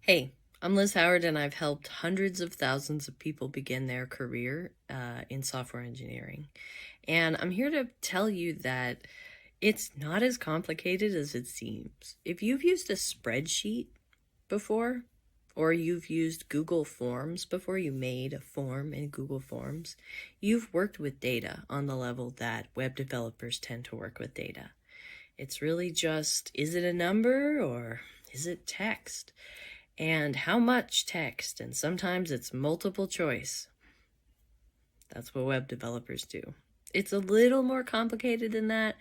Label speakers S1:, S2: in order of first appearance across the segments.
S1: Hey, I'm Liz Howard, and I've helped hundreds of thousands of people begin their career in software engineering. And I'm here to tell you that it's not as complicated as it seems. If you've used a spreadsheet before, or you've used Google Forms before, you made a form in Google Forms, you've worked with data on the level that web developers tend to work with data. It's really just, is it a number or is it text? And how much text, and sometimes it's multiple choice. That's what web developers do. It's a little more complicated than that,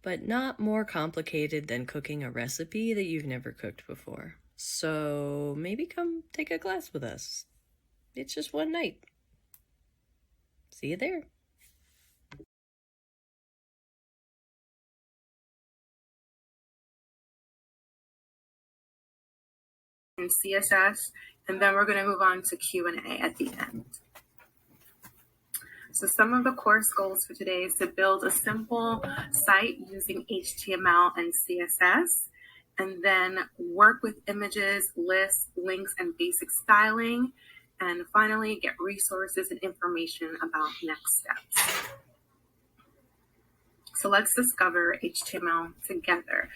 S1: but not more complicated than cooking a recipe that you've never cooked before. So maybe come take a class with us. It's just one night. See you there.
S2: And CSS, and then we're going to move on to Q&A at the end. So some of the course goals for today is to build a simple site using HTML and CSS, and then work with images, lists, links, and basic styling, and finally get resources and information about next steps. So let's discover HTML together.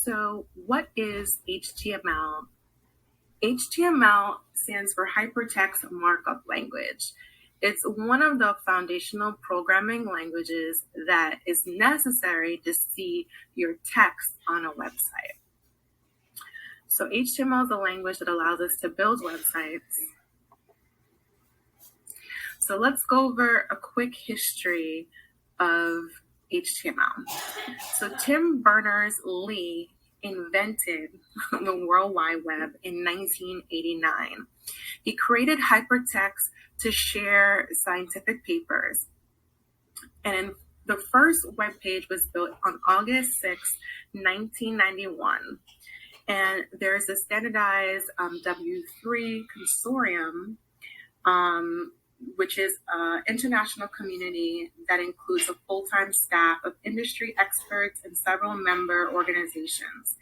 S2: So what is HTML? HTML stands for Hypertext Markup Language. It's one of the foundational programming languages that is necessary to see your text on a website. So HTML is a language that allows us to build websites. So let's go over a quick history of HTML. So Tim Berners-Lee invented the World Wide Web in 1989. He created hypertext to share scientific papers. And the first web page was built on August 6, 1991. And there's a standardized W3 consortium, which is an international community that includes a full-time staff of industry experts and several member organizations.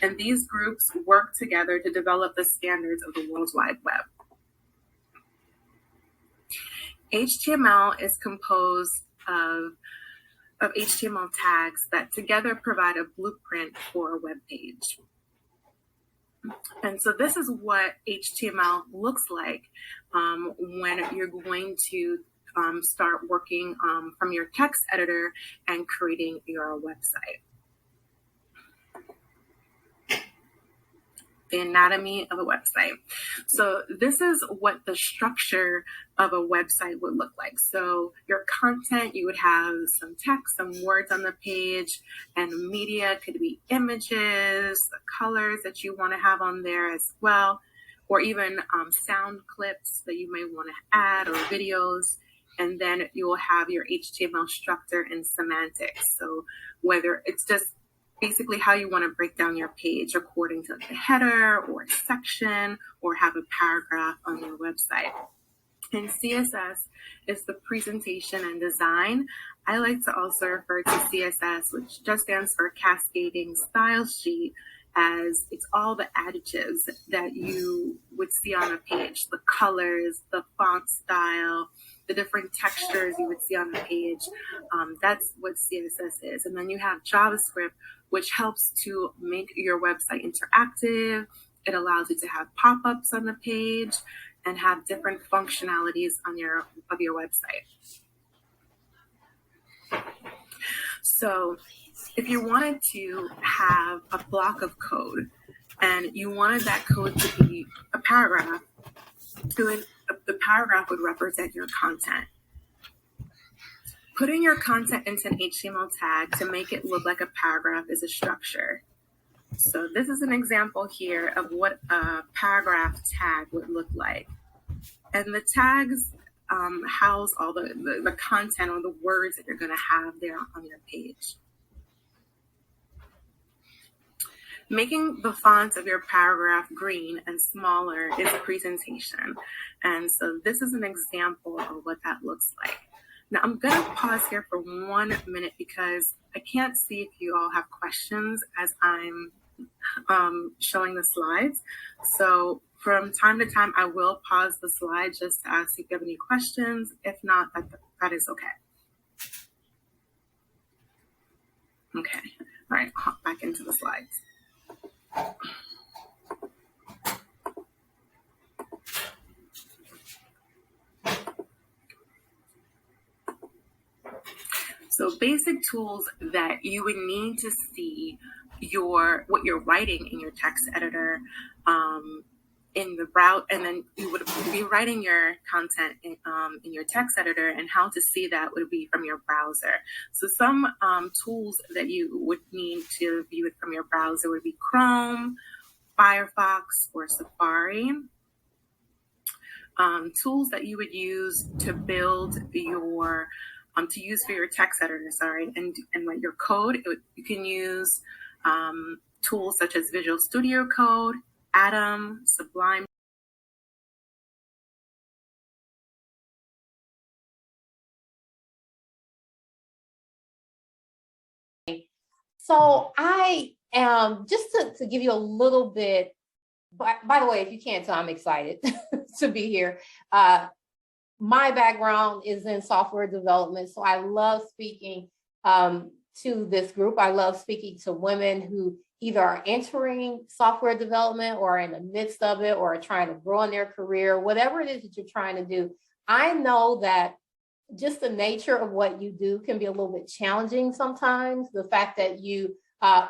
S2: And these groups work together to develop the standards of the World Wide Web. HTML is composed of HTML tags that together provide a blueprint for a web page. And so this is what HTML looks like when you're going to start working from your text editor and creating your website. The anatomy of a website. So this is what the structure of a website would look like. So your content, you would have some text, some words on the page, and media could be images, colors that you want to have on there as well, or even sound clips that you may want to add, or videos. And then you will have your HTML structure and semantics. So whether it's just basically how you want to break down your page according to the header or a section or have a paragraph on your website. And CSS is the presentation and design. I like to also refer to CSS, which just stands for Cascading Style Sheet, as it's all the adjectives that you would see on a page, the colors, the font style, the different textures you would see on the page. That's what CSS is. And then you have JavaScript, which helps to make your website interactive. It allows you to have pop-ups on the page and have different functionalities on your website. So if you wanted to have a block of code and you wanted that code to be a paragraph, the paragraph would represent your content. Putting your content into an HTML tag to make it look like a paragraph is a structure. So this is an example here of what a paragraph tag would look like. And the tags house all the content or the words that you're going to have there on your page. Making the fonts of your paragraph green and smaller is a presentation. And so this is an example of what that looks like. Now I'm going to pause here for 1 minute because I can't see if you all have questions as I'm showing the slides. So from time to time, I will pause the slide just to ask if you have any questions. If not, that is okay. Okay, all right, hop back into the slides. So basic tools that you would need to see what you're writing in your text editor in the browser, and then you would be writing your content in your text editor, and how to see that would be from your browser. So some tools that you would need to view it from your browser would be Chrome, Firefox, or Safari. Tools that you would use to build your to use for your text editor, and write your code. You can use tools such as Visual Studio Code, Atom, Sublime.
S3: So I am, just to give you a little bit, by the way, if you can't tell, I'm excited to be here. My background is in software development, so I love speaking to this group. I love speaking to women who either are entering software development or are in the midst of it or are trying to grow in their career, whatever it is that you're trying to do. I know that just the nature of what you do can be a little bit challenging sometimes. The fact that you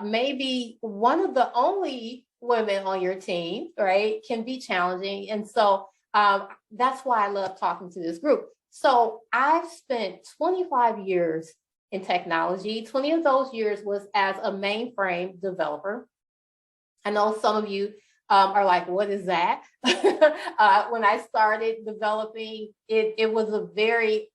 S3: may be one of the only women on your team, right, can be challenging. And so that's why I love talking to this group. So I've spent 25 years in technology. 20 of those years was as a mainframe developer. I know some of you are like, what is that? When I started developing, it was a very,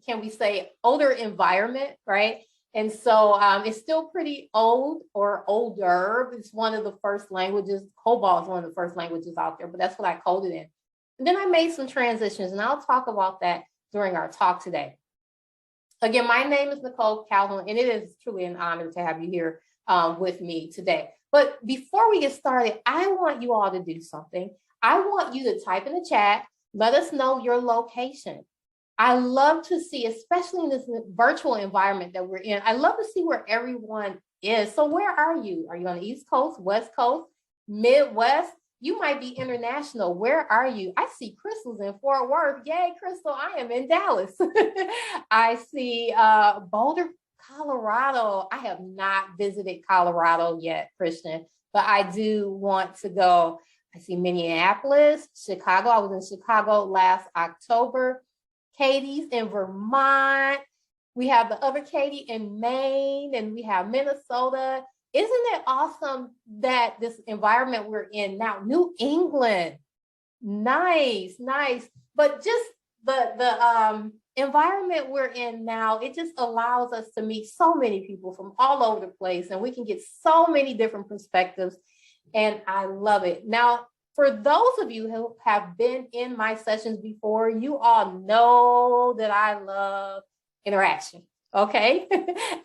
S3: can we say, older environment, right? And so it's still pretty old or older. It's one of the first languages. COBOL is one of the first languages out there, but that's what I coded in. And then I made some transitions, and I'll talk about that during our talk today. Again, my name is Nicole Calhoun, and it is truly an honor to have you here with me today. But before we get started, I want you all to do something. I want you to type in the chat, let us know your location. I love to see, especially in this virtual environment that we're in, I love to see where everyone is. So where are you? Are you on the East Coast, West Coast, Midwest? You might be international. Where are you? I see Crystal's in Fort Worth. Yay, Crystal, I am in Dallas. I see Boulder, Colorado. I have not visited Colorado yet, Christian, but I do want to go. I see Minneapolis, Chicago. I was in Chicago last October. Katie's in Vermont. We have the other Katie in Maine, and we have Minnesota. Isn't it awesome that this environment we're in now, New England, nice. But just the environment we're in now, it just allows us to meet so many people from all over the place, and we can get so many different perspectives, and I love it. Now, for those of you who have been in my sessions before, you all know that I love interaction, okay?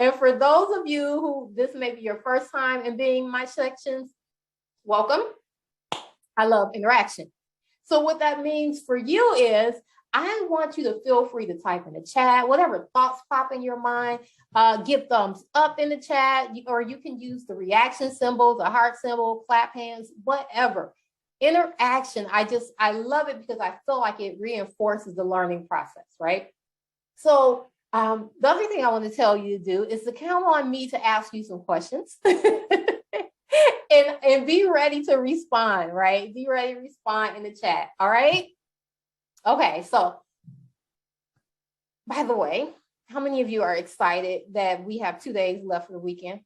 S3: And for those of you who this may be your first time in being in my sections, welcome. I love interaction. So what that means for you is I want you to feel free to type in the chat, whatever thoughts pop in your mind, give thumbs up in the chat, or you can use the reaction symbols, the heart symbol, clap hands, whatever. Interaction, I love it because I feel like it reinforces the learning process, right? So the other thing I want to tell you to do is to count on me to ask you some questions and be ready to respond, right? Be ready to respond in the chat, all right? Okay, so by the way, how many of you are excited that we have 2 days left for the weekend?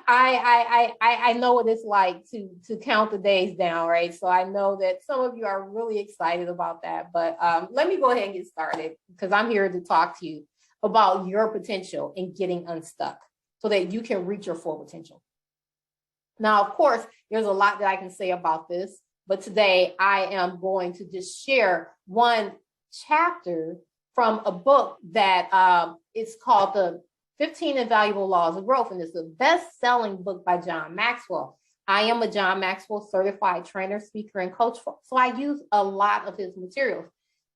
S3: I know what it's like to count the days down, right? So I know that some of you are really excited about that, but let me go ahead and get started because I'm here to talk to you about your potential in getting unstuck so that you can reach your full potential. Now, of course, there's a lot that I can say about this, but today I am going to just share one chapter from a book that it's called the 15 Invaluable Laws of Growth, and it's the best-selling book by John Maxwell. I am a John Maxwell certified trainer, speaker, and coach, so I use a lot of his materials.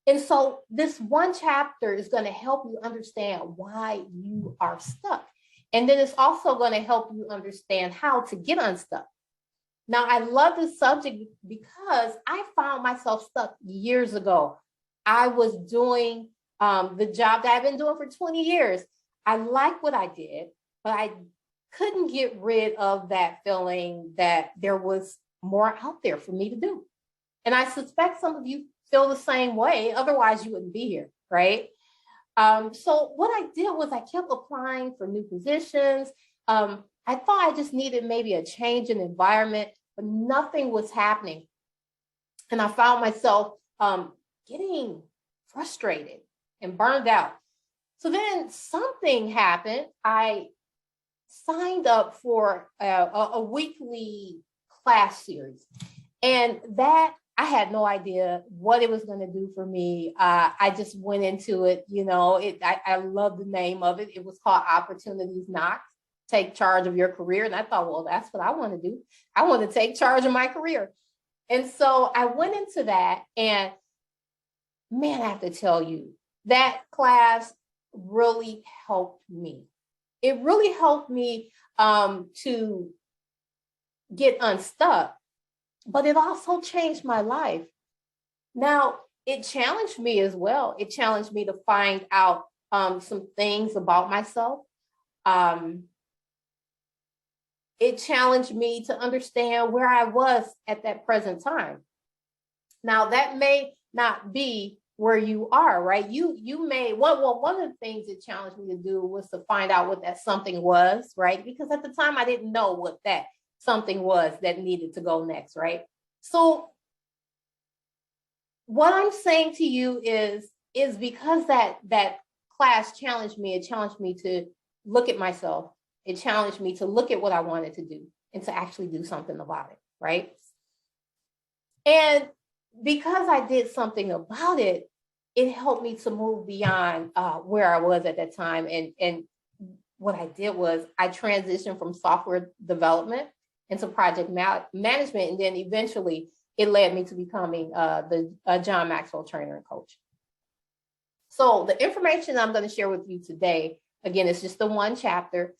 S3: And so this one chapter is going to help you understand why you are stuck. And then it's also going to help you understand how to get unstuck. Now, I love this subject because I found myself stuck years ago. I was doing the job that I've been doing for 20 years. I liked what I did, but I couldn't get rid of that feeling that there was more out there for me to do. And I suspect some of you feel the same way. Otherwise, you wouldn't be here, right? So what I did was I kept applying for new positions. I thought I just needed maybe a change in environment, but nothing was happening. And I found myself getting frustrated and burned out. So then something happened. I signed up for a weekly class series, and that I had no idea what it was going to do for me. I just went into it, I love the name of it. It was called Opportunities Knock, Take Charge of Your Career. And I thought, well, that's what I want to do. I want to take charge of my career. And so I went into that, and man, I have to tell you, that class really helped me. It really helped me to get unstuck, but it also changed my life. Now, it challenged me as well. It challenged me to find out some things about myself. It challenged me to understand where I was at that present time. Now, that may not be where you are, right? You may, one of the things it challenged me to do was to find out what that something was, right? Because at the time I didn't know what that something was that needed to go next, right? So what I'm saying to you is because that class challenged me, it challenged me to look at myself. It challenged me to look at what I wanted to do and to actually do something about it, right? And because I did something about it, it helped me to move beyond where I was at that time. And what I did was I transitioned from software development into project management. And then eventually it led me to becoming the John Maxwell trainer and coach. So the information I'm going to share with you today, again, it's just the one chapter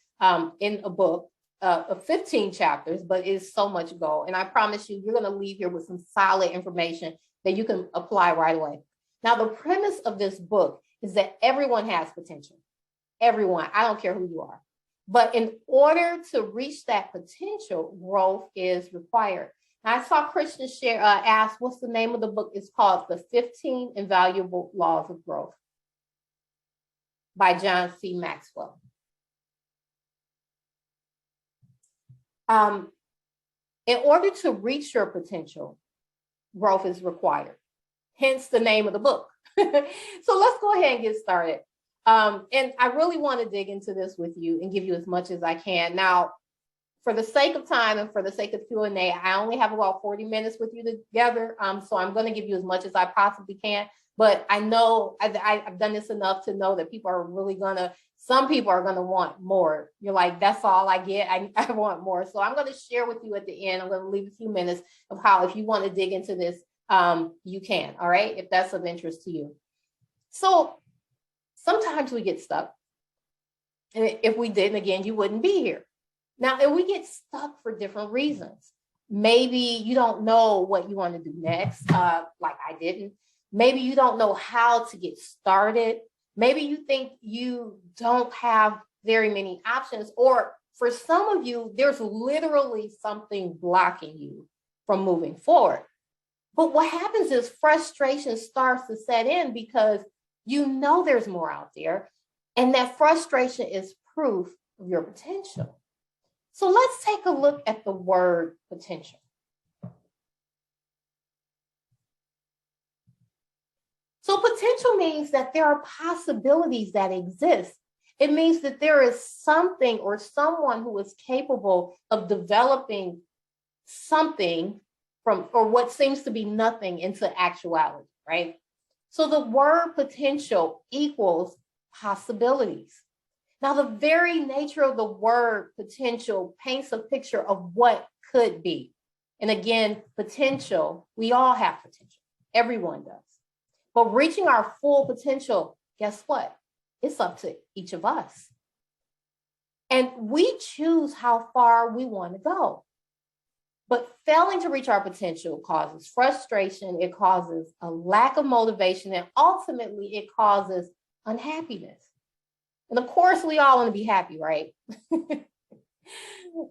S3: in a book of 15 chapters, but it's so much gold. And I promise you, you're going to leave here with some solid information that you can apply right away. Now, the premise of this book is that everyone has potential. Everyone, I don't care who you are. But in order to reach that potential, growth is required. Now, I saw Christian ask, what's the name of the book? It's called The 15 Invaluable Laws of Growth by John C. Maxwell. In order to reach your potential, growth is required. Hence the name of the book. So let's go ahead and get started. And I really want to dig into this with you and give you as much as I can. Now, for the sake of time and for the sake of Q&A, I only have about 40 minutes with you together. So I'm going to give you as much as I possibly can. But I know I've done this enough to know that some people are going to want more. You're like, that's all I get. I want more. So I'm going to share with you at the end. I'm going to leave a few minutes of how, if you want to dig into this, you can, all right, if that's of interest to you. So sometimes we get stuck. And if we didn't, again, you wouldn't be here. Now, and we get stuck for different reasons. Maybe you don't know what you want to do next, like I didn't. Maybe you don't know how to get started. Maybe you think you don't have very many options, or for some of you, there's literally something blocking you from moving forward. But what happens is frustration starts to set in because you know there's more out there, and that frustration is proof of your potential. So let's take a look at the word potential. So potential means that there are possibilities that exist. It means that there is something or someone who is capable of developing something or what seems to be nothing into actuality, right? So the word potential equals possibilities. Now, the very nature of the word potential paints a picture of what could be. And again, potential, we all have potential. Everyone does. But reaching our full potential, guess what? It's up to each of us. And we choose how far we want to go. But failing to reach our potential causes frustration, it causes a lack of motivation, and ultimately it causes unhappiness. And of course, we all want to be happy, right?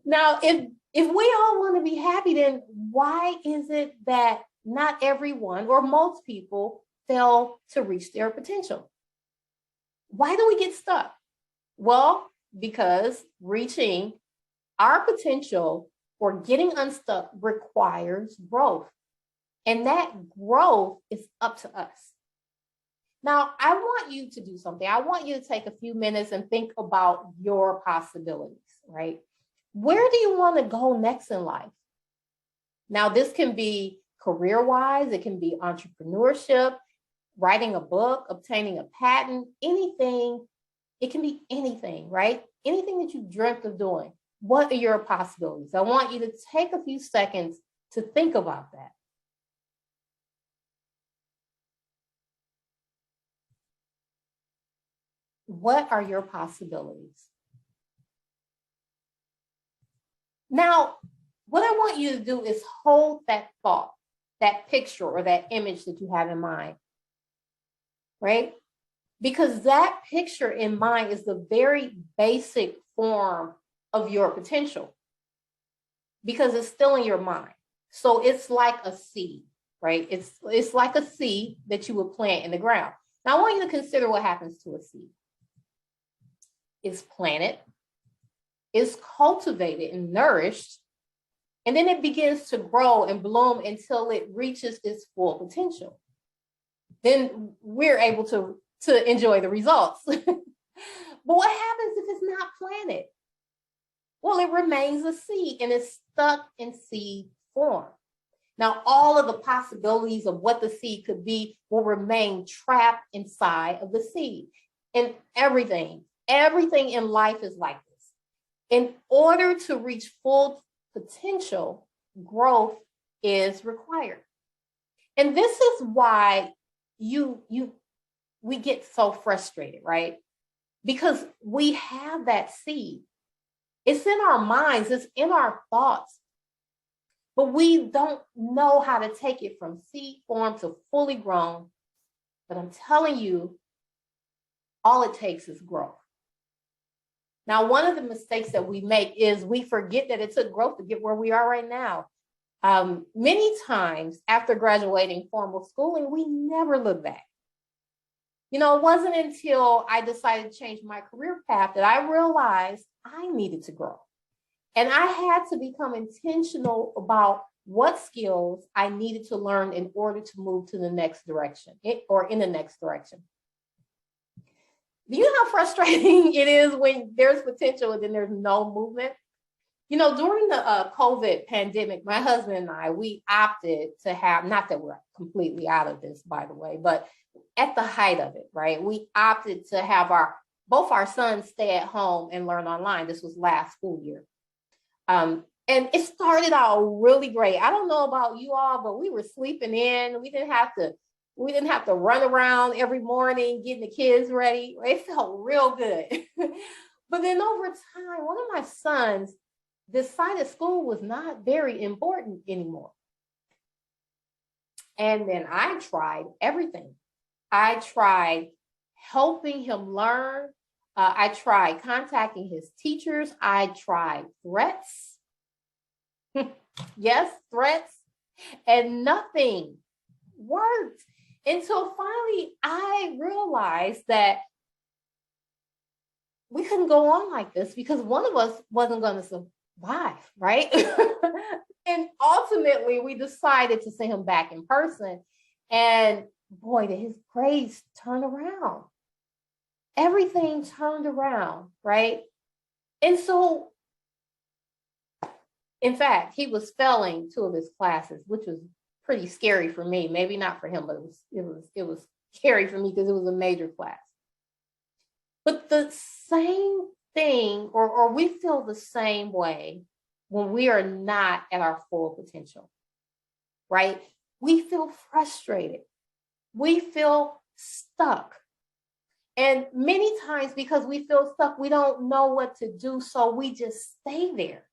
S3: Now, if we all want to be happy, then why is it that not everyone or most people fail to reach their potential? Why do we get stuck? Well, because reaching our potential or getting unstuck requires growth. And that growth is up to us. Now, I want you to do something. I want you to take a few minutes and think about your possibilities, right? Where do you want to go next in life? Now, this can be career-wise, it can be entrepreneurship, writing a book, obtaining a patent, anything. It can be anything, right? Anything that you dreamt of doing. What are your possibilities? I want you to take a few seconds to think about that. What are your possibilities? Now, what I want you to do is hold that thought, that picture or that image that you have in mind, right? Because that picture in mind is the very basic form of your potential because it's still in your mind. So it's like a seed, right? It's like a seed that you would plant in the ground. Now I want you to consider what happens to a seed. It's planted, it's cultivated and nourished, and then it begins to grow and bloom until it reaches its full potential. Then we're able to enjoy the results. But what happens if it's not planted? Well, it remains a seed and it's stuck in seed form. Now, all of the possibilities of what the seed could be will remain trapped inside of the seed. And everything in life is like this. In order to reach full potential, growth is required. And this is why we get so frustrated, right? Because we have that seed. It's in our minds, it's in our thoughts, but we don't know how to take it from seed form to fully grown. But I'm telling you, all it takes is growth. Now, one of the mistakes that we make is we forget that it took growth to get where we are right now. Many times after graduating formal schooling, we never look back. You know, it wasn't until I decided to change my career path that I realized I needed to grow. And I had to become intentional about what skills I needed to learn in order to move to the next direction or in the next direction. Do you know how frustrating it is when there's potential and then there's no movement? You know, during the COVID pandemic, my husband and I, we opted to have, not that we're completely out of this, by the way, but at the height of it, right? We opted to have both our sons stay at home and learn online. This was last school year. And it started out really great. I don't know about you all, but we were sleeping in. We didn't have to run around every morning getting the kids ready. It felt real good. But then over time, one of my sons decided school was not very important anymore. And then I tried everything. I tried helping him learn. I tried contacting his teachers. I tried threats. Yes, threats. And nothing worked until finally I realized that we couldn't go on like this because one of us wasn't going to survive, right? And ultimately, we decided to send him back in person. And boy, did his grades turn around. Everything turned around, right? And so, in fact, he was failing 2 of his classes, which was pretty scary for me. Maybe not for him, but it was scary for me because it was a major class. But the same thing, or we feel the same way when we are not at our full potential, right? We feel frustrated. We feel stuck. And many times, because we feel stuck, we don't know what to do. So we just stay there.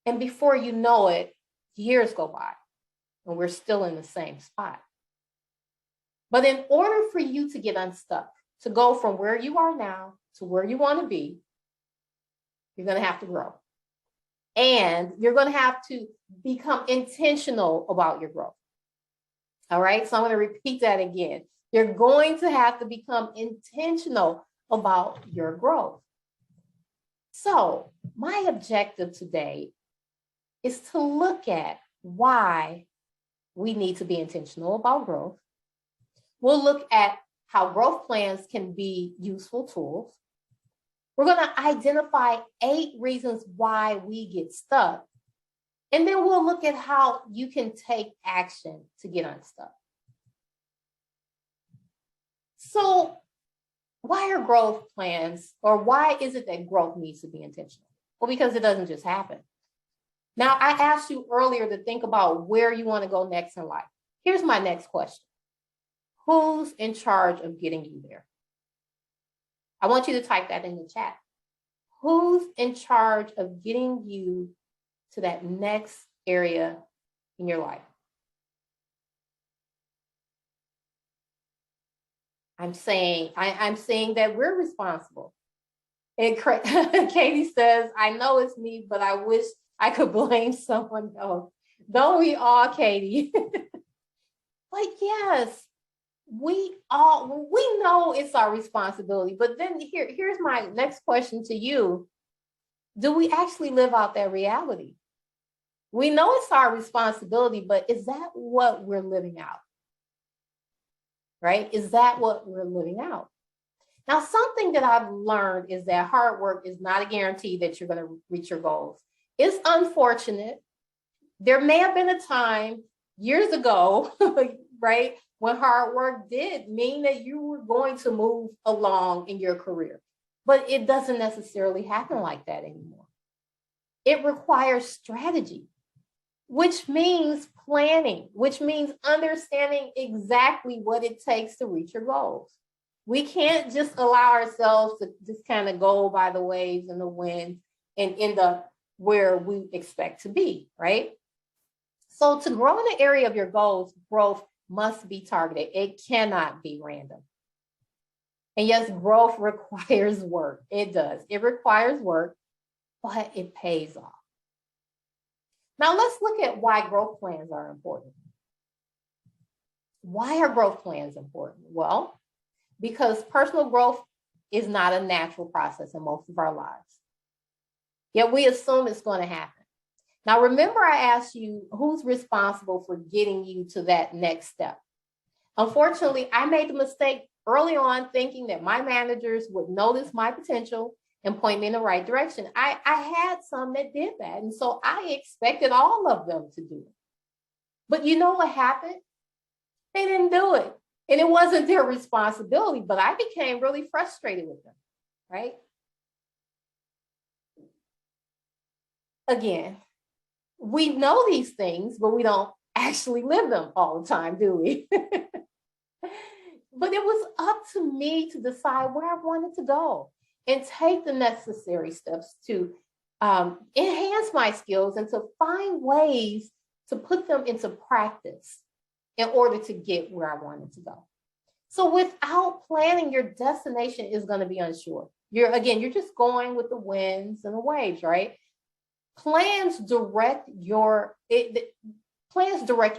S3: And before you know it, years go by and we're still in the same spot. But in order for you to get unstuck, to go from where you are now to where you want to be, you're going to have to grow. And you're going to have to become intentional about your growth. All right. So I'm going to repeat that again. You're going to have to become intentional about your growth. So my objective today is to look at why we need to be intentional about growth. We'll look at how growth plans can be useful tools. We're going to identify 8 reasons why we get stuck. And then we'll look at how you can take action to get unstuck. So why are growth plans, or why is it that growth needs to be intentional? Well, because it doesn't just happen. Now, I asked you earlier to think about where you want to go next in life. Here's my next question. Who's in charge of getting you there? I want you to type that in the chat. Who's in charge of getting you to that next area in your life? I'm saying that we're responsible. And Katie says, I know it's me, but I wish I could blame someone else. Don't we all, Katie? But yes, we know it's our responsibility. But then here's my next question to you. Do we actually live out that reality? We know it's our responsibility, but is that what we're living out? Right? Is that what we're living out? Now, something that I've learned is that hard work is not a guarantee that you're going to reach your goals. It's unfortunate. There may have been a time years ago, right, when hard work did mean that you were going to move along in your career. But it doesn't necessarily happen like that anymore. It requires strategy, which means planning, which means understanding exactly what it takes to reach your goals. We can't just allow ourselves to just kind of go by the waves and the wind and end up where we expect to be, right? So to grow in the area of your goals, growth must be targeted. It cannot be random. And yes, growth requires work. It does. It requires work, but it pays off. Now let's look at why growth plans are important. Why are growth plans important? Well, because personal growth is not a natural process in most of our lives. Yet we assume it's going to happen. Now, remember I asked you who's responsible for getting you to that next step. Unfortunately, I made the mistake early on thinking that my managers would notice my potential and point me in the right direction. I had some that did that. And so I expected all of them to do it. But you know what happened? They didn't do it. And it wasn't their responsibility, but I became really frustrated with them, right? Again, we know these things, but we don't actually live them all the time, do we? But it was up to me to decide where I wanted to go and take the necessary steps to enhance my skills and to find ways to put them into practice in order to get where I wanted to go. So without planning, your destination is going to be unsure. You're just going with the winds and the waves, right? Plans direct you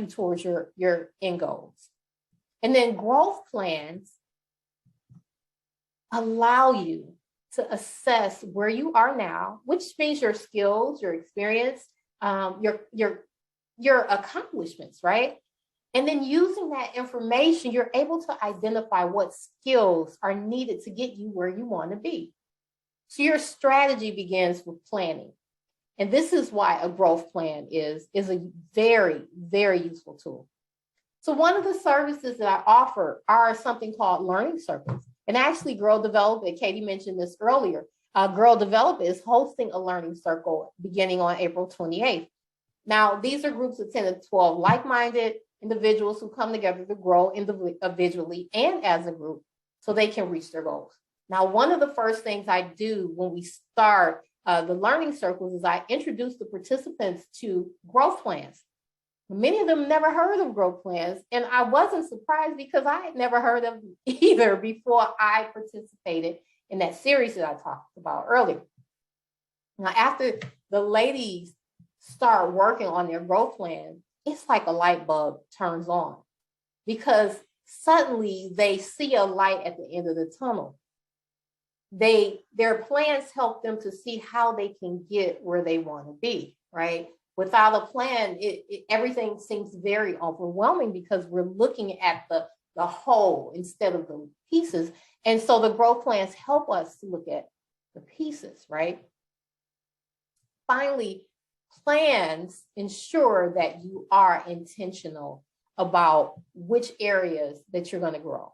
S3: towards your end goals. And then growth plans allow you to assess where you are now, which means your skills, your experience, your accomplishments, right? And then using that information, you're able to identify what skills are needed to get you where you want to be. So your strategy begins with planning. And this is why a growth plan is a very, very useful tool. So one of the services that I offer are something called learning circles. And actually, Girl Develop, and Katie mentioned this earlier, Girl Develop is hosting a learning circle beginning on April 28th. Now, these are groups of 10 to 12 like-minded individuals who come together to grow individually and as a group so they can reach their goals. Now, one of the first things I do when we start the learning circles is I introduce the participants to growth plans. Many of them never heard of growth plans, and I wasn't surprised because I had never heard of them either before I participated in that series that I talked about earlier. Now, after the ladies start working on their growth plan, it's like a light bulb turns on because suddenly they see a light at the end of the tunnel. Their plans help them to see how they can get where they want to be, right? Without a plan, everything seems very overwhelming because we're looking at the whole instead of the pieces. And so the growth plans help us to look at the pieces, right? Finally, plans ensure that you are intentional about which areas that you're going to grow.